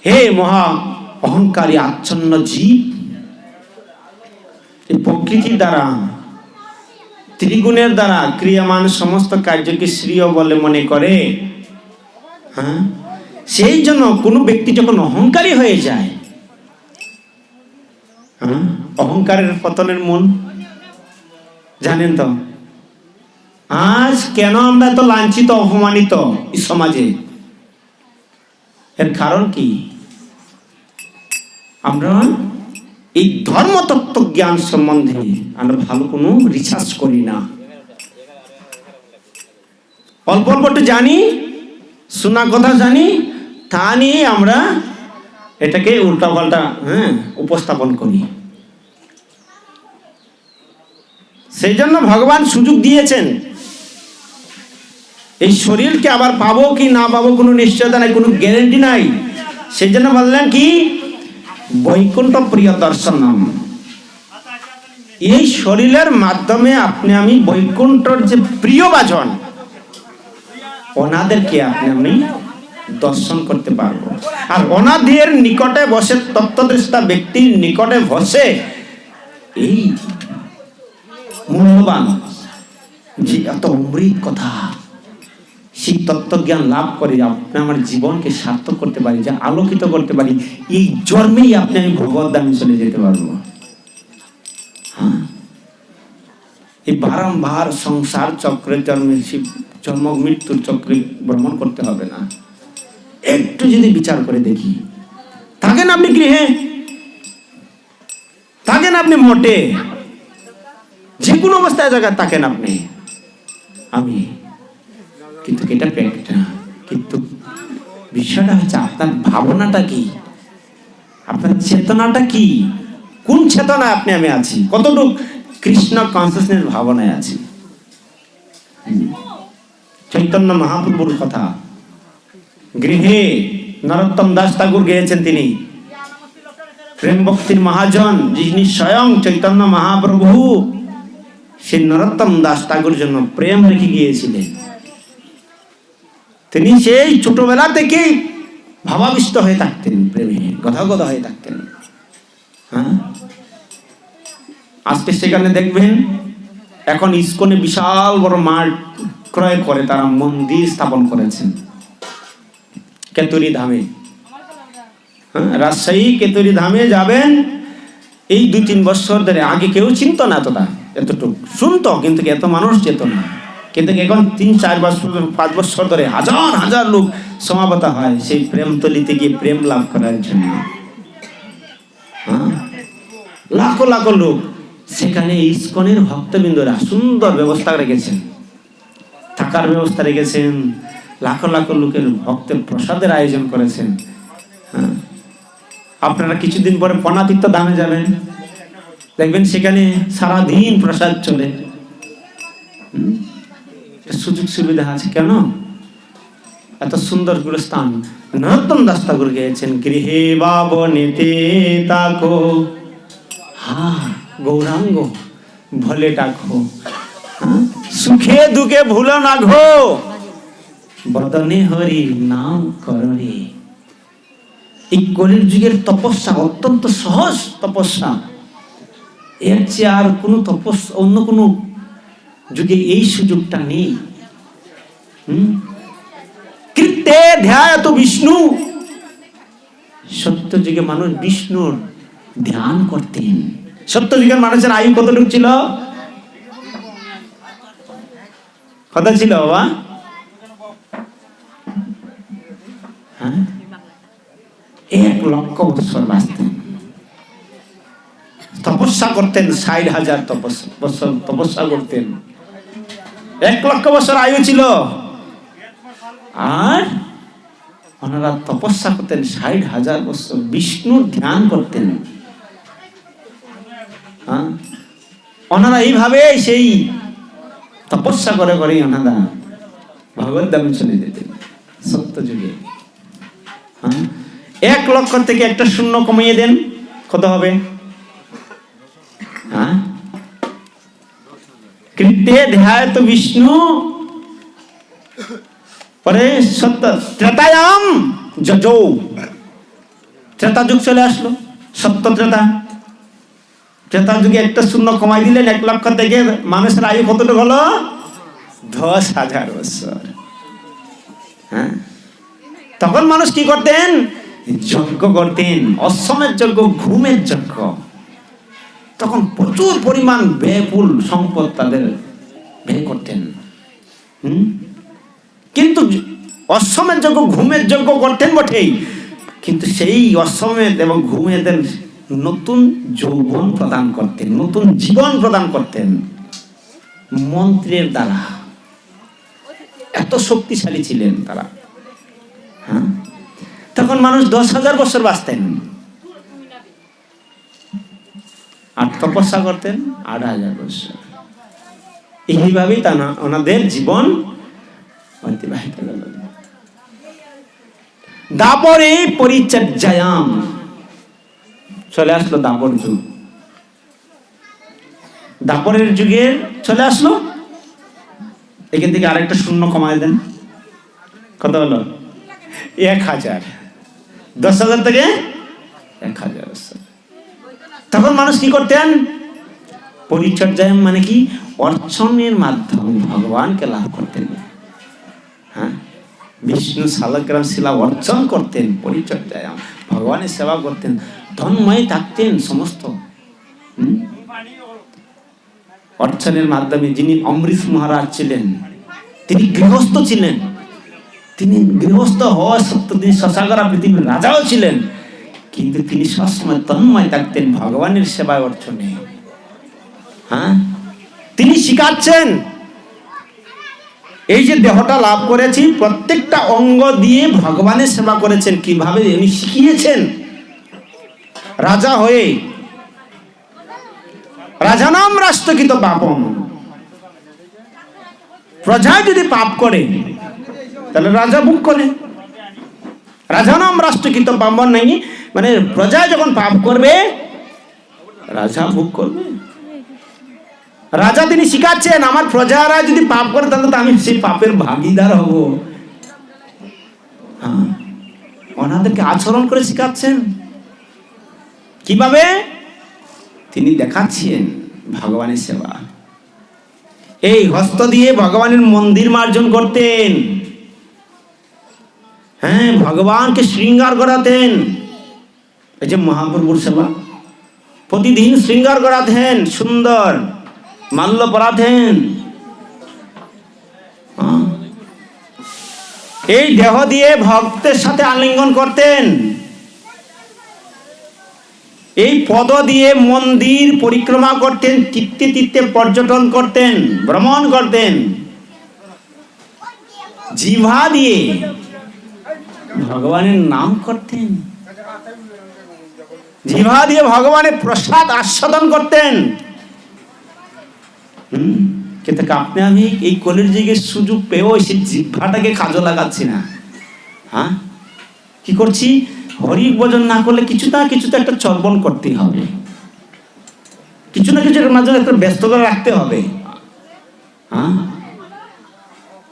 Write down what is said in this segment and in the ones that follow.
হে মহা অহংকারী আচ্ছন্ন জীব, এই প্রকৃতির দ্বারা ত্রিগুণের দ্বারা ক্রিয়ামান সমস্ত কার্যকে শ্রেয় বলে মনে করে। হ্যাঁ, সেই জন্য কোনো ব্যক্তি যখন অহংকারী হয়ে যায়, অহংকারের পতনের মূল জানেন তো? আজ কেন আমরা এত লাঞ্ছিত অপমানিত এই সমাজে? এর কারণ কি? আমরা এই ধর্মতত্ত্ব জ্ঞান সম্বন্ধে আমরা ভালো কোনো রিসার্চ করি না। অল্প অল্প একটু জানি, শোনা কথা জানি, তা নিয়ে আমরা এটাকে উল্টাপাল্টা উপস্থাপন করি। সেই জন্য ভগবান সুযোগ দিয়েছেন। এই শরীরকে আবার পাবো কি না পাবো কোনো নিশ্চয়তা নাই, কোনো গ্যারেন্টি নাই। সেই জন্য বললেন কি, বৈকুণ্ঠ প্রিয় দর্শনম। এই শরীরের মাধ্যমে আপনি আমি বৈকুণ্ঠর যে প্রিয় বাজন, ওনাদেরকে আপনি আমি দর্শন করতে পারবো। আর ওনাদের নিকটে বসে, তত্ত্বদৃষ্টা ব্যক্তির নিকটে বসে এই মূল্যবান যে এত অমৃত কথা, সেই তত্ত্বজ্ঞান লাভ করে আপনি আমার জীবনকে সার্থক করতে পারি, যা আলোকিত করতে পারি। এই জন্মেই আপনি আমি ভগবত ধামে চলে যেতে পারবো। হ্যাঁ, এই বারংবার সংসার চক্রে জন্ম মৃত্যুর চক্রে ভ্রমণ করতে হবে না। একটু যদি বিচার করে দেখি, থাকেন আপনি গৃহে, থাকেন আপনি মোটে, যে কোনো অবস্থায় জায়গায় থাকেন আপনি, আমি কিন্তু এটা প্যাকটা, কিন্তু বিষয়টা হচ্ছে আপনার ভাবনাটা কি, আপনার চেতনাটা কি, কোন চেতনায় আপনি আমি আছি, কতটুকু কৃষ্ণ কনসিয়াসনেস ভাবনায় আছি। চৈতন্য মহাপ্রভুর কথা গৃহে নরোত্তম দাস ঠাকুর গেয়েছেন। তিনি প্রেম ভক্তির মহাজন, যিনি স্বয়ং চৈতন্য মহাপ্রভু সেই নরোত্তম দাস ঠাকুর জন্য প্রেম রেখে গিয়েছিলেন। তিনি সেই ছোটবেলা থেকেই ভাবাবিষ্ট হয়ে থাকতেন, প্রেমে গদগদ হয়ে থাকতেন। হ্যাঁ, আজকে সেখানে দেখবেন এখন ইস্কনে বিশাল বড় মাঠ ক্রয় করে তারা মন্দির স্থাপন করেছেন কেতুরি ধামে। হ্যাঁ, রাজশাহী কেতুরি ধামে যাবেন, এই 2-3 বছর ধরে, আগে কেউ চিনত না এতটা, এতটুকু শুনতো কিন্তু এত মানুষ যেত না। কিন্তু এখন 3-4 বছর 5 বছর ধরে হাজার হাজার লোক সমাবেত হয় সেই প্রেমতলিতে গিয়ে প্রেম লাভ করার জন্য। লাখো লাখো লোক সেখানে ইস্কনের ভক্তবৃন্দরা সুন্দর ব্যবস্থা রেখেছেন, থাকার ব্যবস্থা রেখেছেন, লাখো লাখো লোকের ভক্তের প্রসাদের আয়োজন করেছেন। আপনারা কিছুদিন পরে পনাতীর্থ ধামে যাবেন, দেখবেন সেখানে সারাদিন প্রসাদ চলে। সুযোগ সুবিধা আছে কেন? এত সুন্দর করে স্থান নরোত্তম দাস ঠাকুর গেয়েছেন। গৃহে বাবনেতে তাকো, হ্যাঁ গৌরাঙ্গ ভলে ডাকো, সুখে দুঃখে ভুলো না ঘো, বদনে হরি নাম কররে। এই কলির যুগের তপস্যা অত্যন্ত সহজ তপস্যা, এর চেয়ে আর কোনো তপস্যা অন্য কোনো যুগে এই সুযোগটা নেই। কৃত্যে ধ্যায়ত বিষ্ণু, সত্য যুগে মানুষ বিষ্ণুর ধ্যান করতেন। সত্য যুগের মানুষের আয়ু কতটুকু ছিল? কত ছিল বাবা? 1 লক্ষ বছর বাঁচতেন, তপস্যা করতেন, 60,000 বছর তপস্যা করতেন। 1 লক্ষ বছর আয়ু ছিল, আর ওনারা তপস্যা করতেন 60,000 বছর, বিষ্ণুর ধ্যান করতেন। ওনারা এইভাবে সেই তপস্যা করে করে ওনারা ভগবত ধামে চলে যেতেন সত্য যুগে। 1 লক্ষ থেকে একটা শূন্য কমিয়ে দেন, কত হবে? কৃত্যে ধ্যায়ত বিষ্ণু, পরে সত্য ত্রেতায়াম যজৌ, ত্রেতা যুগ চলে আসলো, সত্য ত্রেতা। ত্রেতা যুগে একটা শূন্য কমাই দিলেন, 1 লক্ষ থেকে মানুষের আয়ু কতটুকু হলো? 10,000 বছর। হ্যাঁ, তখন মানুষ কি করতেন? যজ্ঞ করতেন, অশ্বমের যজ্ঞ, ঘুমের যজ্ঞ। তখন প্রচুর পরিমাণ ব্যয়বহুল সম্পদ তাদের ব্যয় করতেন। কিন্তু অশ্বমের যজ্ঞ, ঘুমের যজ্ঞ করতেন বটেই, কিন্তু সেই অশ্বমেধ এবং ঘুমেদের নতুন যৌবন প্রদান করতেন, নতুন জীবন প্রদান করতেন মন্ত্রের দ্বারা। এত শক্তিশালী ছিলেন তারা। হ্যাঁ, তখন মানুষ 10,000 বছর বাঁচতেন, আর তপস্যা করতেন 8,000 বছর। এইভাবেই তা না ওনাদের জীবন অতিবাহিত হল। দাপরে পরিচর্যায়াম চলে আসলো দাপর যুগ। দাপরের যুগে চলে আসলো। এখান থেকে আরেকটা শূন্য কমায় দেন, কত হলো? 1,000। 10,000 থেকে 1,000। তখন মানুষ কি করতেন? পরিচর্যায়াম মানে কি? অর্চনের মাধ্যমে ভগবানকে লাভ করতেন। হ্যাঁ, বিষ্ণু শালগ্রাম শিলা অর্চন করতেন, পরিচর্যায়াম ভগবানের সেবা করতেন, তন্ময় থাকতেন সমস্ত। অর্চনের মাধ্যমে যিনি অমৃত মহারাজ ছিলেন, তিনি গৃহস্থ ছিলেন। তিনি গৃহস্থ হওয়া সত্ত্বেও তিনি শশাগরা পৃথিবীর রাজাও ছিলেন, কিন্তু তিনি সবসময় তন্ময় থাকতেন ভগবানের সেবায় অর্চনে। হ্যাঁ, তিনি শিখাচ্ছেন এই যে দেহটা লাভ করেছি, প্রত্যেকটা অঙ্গ দিয়ে ভগবানের সেবা করেছেন। কিভাবে উনি শিখিয়েছেন? রাজা হয়ে, রাজানাম রাষ্ট্রকৃত পাপম, প্রজা যদি পাপ করে তাহলে রাজা ভোগ করে। রাজানাম রাষ্ট্রকৃত পাপম নাই, মানে প্রজা যখন পাপ করবে রাজা ভোগ করবে। রাজা তিনি শিখাচ্ছেন আমার প্রজারা যদি পাপ করে তাহলে তো আমি সেই পাপের ভাগীদার হব। হ্যাঁ, ওনাদেরকে আচরণ করে শিখাচ্ছেন। কিভাবে? তিনি দেখাচ্ছেন ভগবানের সেবা। এই হস্ত দিয়ে ভগবানের মন্দির মার্জন করতেন। হ্যাঁ, ভগবানকে শৃঙ্গার করাতেন। এই যে মহাপ্রভুর সেবা, প্রতিদিন শৃঙ্গার করাতেন, সুন্দর মাল্য পরাতেন। এই দেহ দিয়ে ভক্তের সাথে আলিঙ্গন করতেন। এই পদ দিয়ে মন্দির পরিক্রমা করতেন, তীর্থে তীর্থে পর্যটন করতেন, ভ্রমণ করতেন। জিহ্বা দিয়ে ভগবানের নাম করতেন, জিহ্বা দিয়ে ভগবানের প্রসাদ আস্বাদন করতেন। কিন্তু আপনি আমি এই কলির যুগে সুযোগ পেয়েও সেই জিহ্বাটাকে কাজে লাগাচ্ছি না। হ্যাঁ, কি করছি? হরি ভজন না করলে কিছু না কিছু তো একটা চর্বণ করতেই হবে, কিছু না কিছু মাঝে একটা ব্যস্ততা রাখতে হবে। হ্যাঁ,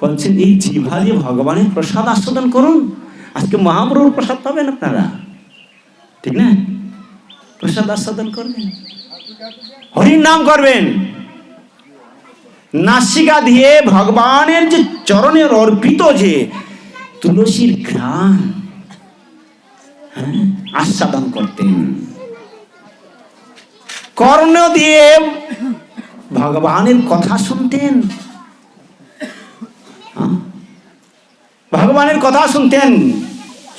বলছেন এই জিহ্বা দিয়ে ভগবানের প্রসাদ আস্বাদন করুন। আজকে মহাপ্রভুর প্রসাদ পাবেন আপনারা, ঠিক না? প্রসাদ আস্বাদন করবেন, হরির নাম করবেন। নাসিকা দিয়ে ভগবানের যে চরণের অর্পিত যে তুলসীর ঘ্রাণ আস্বাদন করতেন। কর্ণ দিয়ে ভগবানের কথা শুনতেন, ভগবানের কথা শুনতেন,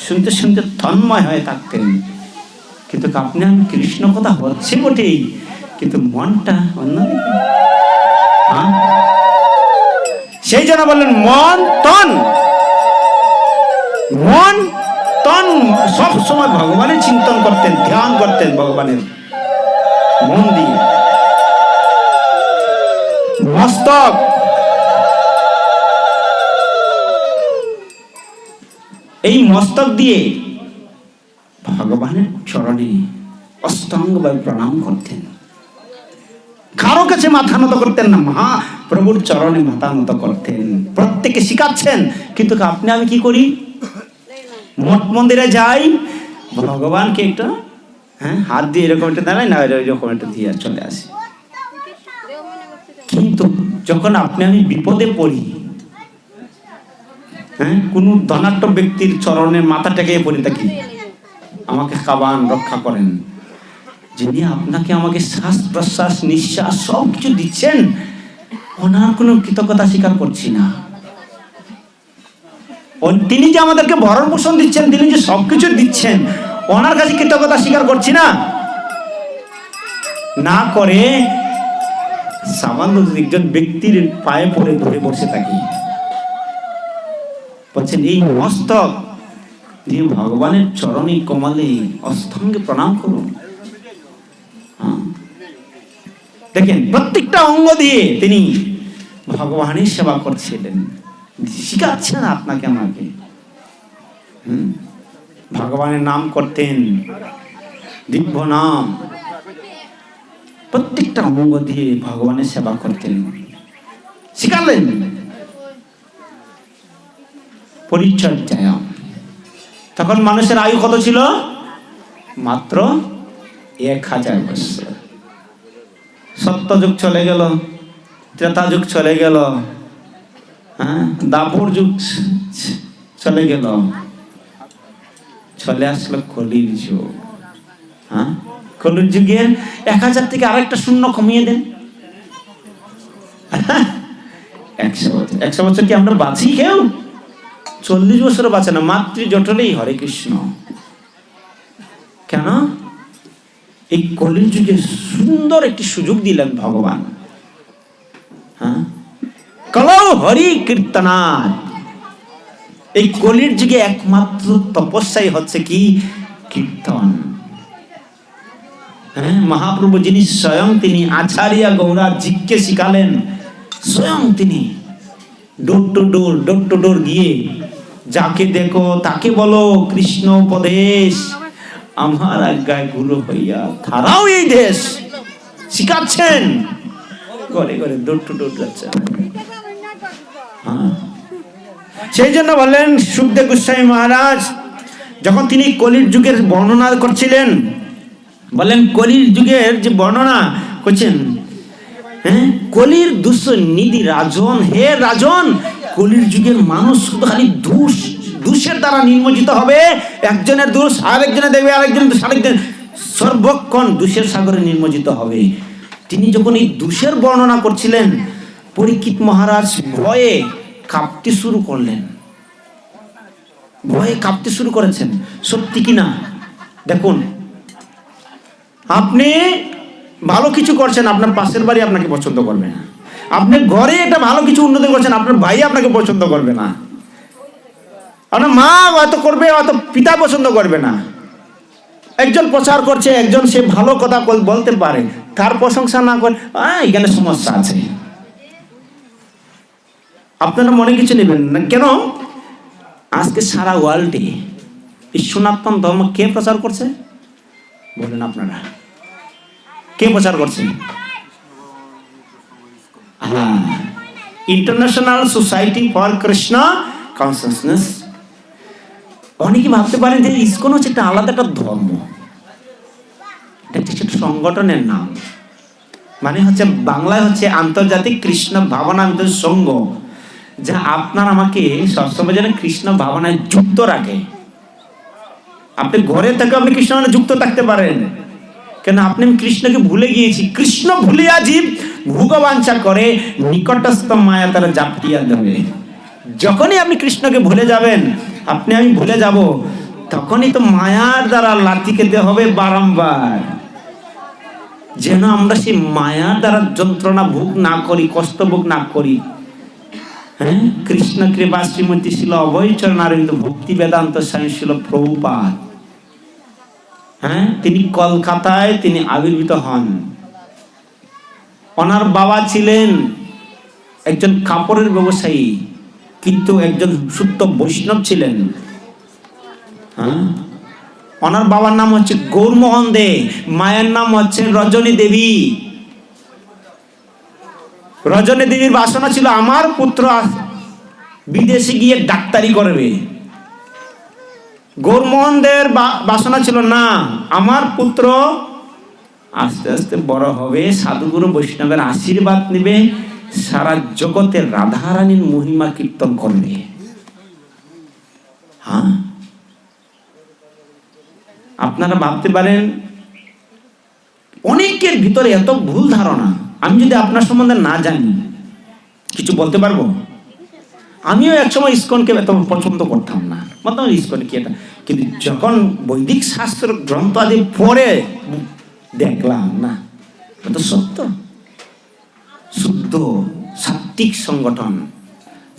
শুনতে শুনতে তন্ময় হয়ে থাকতেন। কিন্তু আপনি আমি কৃষ্ণ কথা হচ্ছে বটেই, কিন্তু মনটা অন্যদিকে। সেই জন্য বললেন মন তন, মন তন সব সময় ভগবানের চিন্তন করতেন, ধ্যান করতেন ভগবানের মন দিয়ে। মস্তক, এই মস্তক দিয়ে ভগবানের চরণে অষ্টাঙ্গভাবে প্রণাম করতেন। কারো কাছে মাথা নত করতেন না, মহাপ্রভুর চরণে মাথা নত করতেন। প্রত্যেকে শিখাচ্ছেন, কিন্তু আপনি আমি কি করি? মঠ মন্দিরে যাই, ভগবানকে একটা হাত দিয়ে এরকম একটা দাঁড়ায় না, এরকম একটা দিয়ে চলে আসি। কিন্তু যখন আপনি আমি বিপদে পড়ি, কোন ধনাঢ্য ব্যক্তির চরণে মাথাটাকে পড়ে থাকি, আমাকে খাবান রক্ষা করেন, যিনি আপনাকে আমাকে শ্বাস প্রশ্বাস নিঃশ্বাস সব কিছু দিচ্ছেন, ওনার কোনো কৃতজ্ঞতা স্বীকার করছি না। তিনি যে আমাদেরকে ভরণ পোষণ দিচ্ছেন, তিনি যে সবকিছু দিচ্ছেন, ওনার কাছে কৃতজ্ঞতা স্বীকার করছি না। না করে সামান্য একজন ব্যক্তির পায়ে পড়ে ধরে বসে থাকি, বলছেন এই মস্তক দিয়ে ভগবানের চরণে কমলে অষ্টঙ্গে প্রণাম করুন। দেখেন প্রত্যেকটা অঙ্গ দিয়ে তিনি ভগবানের সেবা করছিলেন, শিখাচ্ছেন আপনাকে আমাকে। ভগবানের নাম করতেন, দিব্য নাম, প্রত্যেকটা অঙ্গ দিয়ে ভগবানের সেবা করতেন, শিখালেন। পরিচর্যা। তখন মানুষের আয়ু কত ছিল? মাত্র 1000 বছর। সত্যযুগ চলে গেল, ত্রেতা যুগ চলে গেল, দাপর যুগ চলে গেল, চলে আসলো কলির যুগ। কলির যুগে 1000 থেকে আরেকটা শূন্য কমিয়ে দেন, 100 বছর। 100 বছর কি আমরা বাঁচি? কেউ 40 বছর বাঁচে না, মাতৃ জটলেই হরে কৃষ্ণ। কেন? এই কলির যুগে সুন্দর একটি সুযোগ দিলেন ভগবান। কলৌ হরি কীর্তনাথ। এই কলির যুগে একমাত্র তপস্যাই হচ্ছে কি? কীর্তন। মহাপ্রভু যিনি স্বয়ং তিনি আচার্য গৌরাজিকে শিখালেন, স্বয়ং তিনি ডোর টু ডোর গিয়ে যাকে দেখো তাকে বলো কৃষ্ণ উপদেশ, আমার আজ্ঞায় গুরু হইয়া ধারাও এই দেশ, শিখাচ্ছেন। ঘরে ঘরে ডোর টু ডোর যাচ্ছেন। সেই জন্য বললেন সুখদেব গোস্বামী মহারাজ যখন তিনি কলির যুগের বর্ণনা করছিলেন, বলেন কলির যুগের যে বর্ণনা করছেন, কলির দুঃনিধি রাজন, হে রাজন, কলির যুগের মানুষ শুধু খালি দোষের দ্বারা নির্মজিত হবে। একজনের দোষ আরেকজনে দেখবে, আরেকজনের দোষ আরেকজন, সর্বক্ষণ দোষের সাগরে নির্মজিত হবে। তিনি যখন এই দোষের বর্ণনা করছিলেন, পরীক্ষিত মহারাজ ভয়ে কাঁপতে শুরু করলেন, ভয়ে কাঁপতে শুরু করেছেন। সত্যি কিনা দেখুন, আপনি ভালো কিছু করছেন, আপনার পাশের বাড়ি আপনাকে পছন্দ করবে না। আপনি ঘরে একটা ভালো কিছু উন্নতি করছেন, আপনার ভাই আপনাকে পছন্দ করবে না। আপনার মা হয়তো করবে, হয়তো পিতা পছন্দ করবে না। একজন প্রচার করছে, একজন সে ভালো কথা বলতে পারে, তার প্রশংসা না করে এখানে সমস্যা আছে। আপনারা মনে কিছু নেবেন না। কেন? আজকে সারা ওয়ার্ল্ডে এই সনাতন ধর্ম কে প্রচার করছে বলেন আপনারা? কে প্রচার করছে? International society for Krishna consciousness. অনেকে ভাবতে পারেন যে ইসকন হচ্ছে একটা আলাদা একটা ধর্ম, এটা হচ্ছে একটা সংগঠনের নাম। মানে হচ্ছে বাংলায় হচ্ছে আন্তর্জাতিক কৃষ্ণ ভাবনামৃত সংঘ, যা আপনার আমাকে সবসময় যেন কৃষ্ণ ভাবনায় যুক্ত রাখে। আপনি ঘরে থেকে আপনি কৃষ্ণ ভাবনায় যুক্ত থাকতে পারেন, কেন আপনি কৃষ্ণকে ভুলে গিয়েছি। কৃষ্ণ ভুলিয়া জীব ভোগবাঞ্ছা করে, নিকটস্থ মায়া তারা জাপটিয়া দেবে। যখনই আপনি কৃষ্ণকে ভুলে যাবেন, আপনি আমি ভুলে যাব, তখনই তো মায়ার দ্বারা লাথি খেতে হবে বারংবার, যেন আমরা সেই মায়ার দ্বারা যন্ত্রণা ভোগ না করি, কষ্ট ভোগ না করি। কৃষ্ণ কৃপা শ্রীমতী ছিল অভয়চরণারবিন্দ ভক্তি বেদান্ত স্বামী ছিল প্রভুপাদ। তিনি কলকাতায় তিনি আবির্ভূত হন। ওনার বাবা ছিলেন একজন কাপড়ের ব্যবসায়ী, কিন্তু একজন শুদ্ধ বৈষ্ণব ছিলেন। ওনার বাবার নাম হচ্ছে গৌরমোহন দে, মায়ের নাম হচ্ছে রজনী দেবী। রজনী দেবীর বাসনা ছিল আমার পুত্র বিদেশে গিয়ে ডাক্তারি করবে। গৌরমোহনদের বাসনা ছিল না, আমার পুত্র আস্তে আস্তে বড় হবে, সাধুগুরু বৈষ্ণবের আশীর্বাদ নেবে, সারা জগতের রাধারানীর মহিমা কীর্তন করবে। হ্যাঁ, আপনারা ভাবতে পারেন অনেকের ভিতরে এত ভুল ধারণা। আমি যদি আপনার সম্বন্ধে না জানি, কিছু বলতে পারবো? আমিও একসময় ইস্কনকে এত পছন্দ করতাম না, বলতাম ইস্কন কি এটা, কিন্তু যখন বৈদিক শাস্ত্র গ্রন্থ আদি পড়ে দেখলাম না, এটা সত্য, শুদ্ধ সাত্বিক সংগঠন,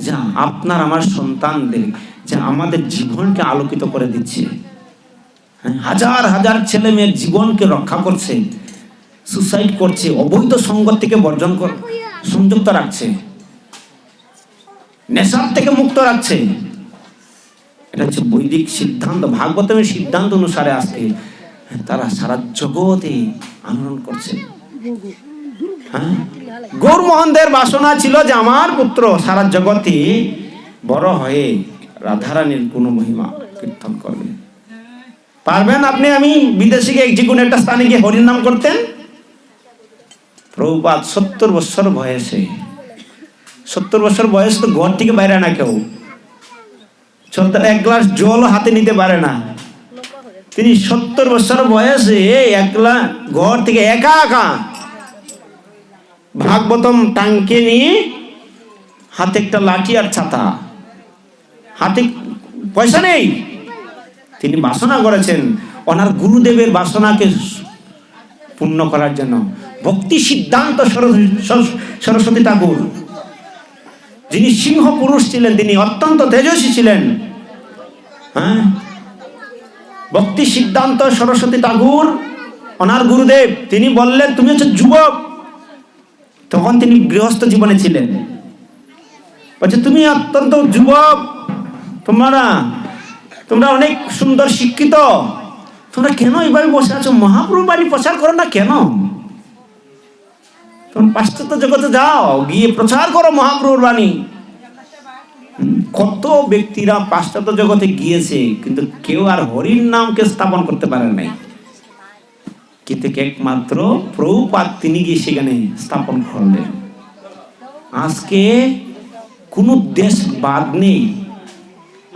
যা আপনার আমার সন্তানদের, যা আমাদের জীবনকে আলোকিত করে দিচ্ছে। হাজার হাজার ছেলে মেয়ের জীবনকে রক্ষা করছে, সুসাইড করছে, অবৈধ সঙ্গ থেকে বর্জন সংযুক্ত রাখছে, নেশার থেকে মুক্ত রাখছে। এটা হচ্ছে বৈদিক সিদ্ধান্ত, ভাগবতের সিদ্ধান্ত অনুসারে আজকে তারা সারা জগতে আন্দোলন করছে। হ্যাঁ, গৌরমোহনদের বাসনা ছিল যে আমার পুত্র সারা জগতে বড় হয়ে রাধারানীর গুণ মহিমা কীর্তন করবে। পারবেন আপনি? আমি বিদেশে গিয়ে যে কোনো একটা স্থানে গিয়ে হরির নাম করতেন। প্রভুপাদ 70 বছর বয়সে, 70 বছর বয়স তো ঘর থেকে বাইরে না কেউ, এক গ্লাস জল হাতে নিতে পারে না। তিনি 70 বছর বয়সে একলা ঘর থেকে একা একা ভাগবতম টাঙ্কে নিয়ে, হাতে একটা লাঠি আর ছাতা, হাতে পয়সা নেই। তিনি বাসনা করেছেন ওনার গুরুদেবের বাসনাকে পূর্ণ করার জন্য। ভক্তি সিদ্ধান্ত সরস্বতী ঠাকুর, যিনি সিংহ পুরুষ ছিলেন, তিনি অত্যন্ত তেজস্বী ছিলেন। হ্যাঁ, ভক্তি সিদ্ধান্ত সরস্বতী ঠাকুর ওনার গুরুদেব, তিনি বললেন তুমি হচ্ছে যুবক, তখন তিনি গৃহস্থ জীবনে ছিলেন। বলছে তুমি অত্যন্ত যুবক, তোমরা অনেক সুন্দর শিক্ষিত, তোমরা কেন এইভাবে বসে আছো? মহাপ্রভু বাণী প্রচার করো না কেন? তোমরা পাশ্চাত্য জগতে যাও, গিয়ে প্রচার করো মহাপ্রভুর বাণী। কত ব্যক্তিরা পাশ্চাত্য জগতে গিয়েছে, কিন্তু কেউ আর হরির নামকে স্থাপন করতে পারে নাই। কিন্তু একমাত্র প্রভুপাদ তিনি গিয়ে সেখানে স্থাপন করলেন। আজকে কোন দেশ বাদ নেই,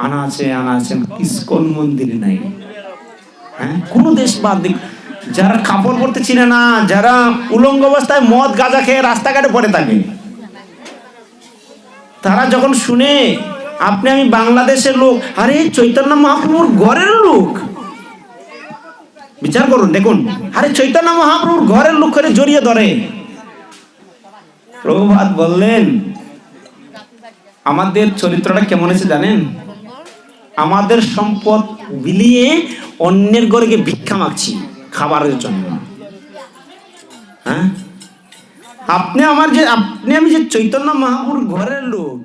আনাচে ইস্কন মন্দির নাই। হ্যাঁ, কোন দেশ বাদ নেই। যারা কাপড় পরতে চিনে না, যারা উলঙ্গ অবস্থায় মদ গাঁজা খেয়ে রাস্তাঘাটে পড়ে থাকে, তারা যখন শুনে আপনি আমি বাংলাদেশের লোক, আরে চৈতন্য মহাপ্রভুর ঘরের লোক, বিচার করুন, দেখুন, আরে চৈতন্য মহাপ্রভুর ঘরের লোক করে জড়িয়ে ধরে। প্রভুপাদ বললেন আমাদের চরিত্রটা কেমন আছে জানেন? আমাদের সম্পদ বিলিয়ে অন্যের ঘরে গিয়ে ভিক্ষা মাগছি খাবারের জন্য। হ্যাঁ, আপনি আমি যে চৈতন্য মহাপ্রভুর ঘরের লোক,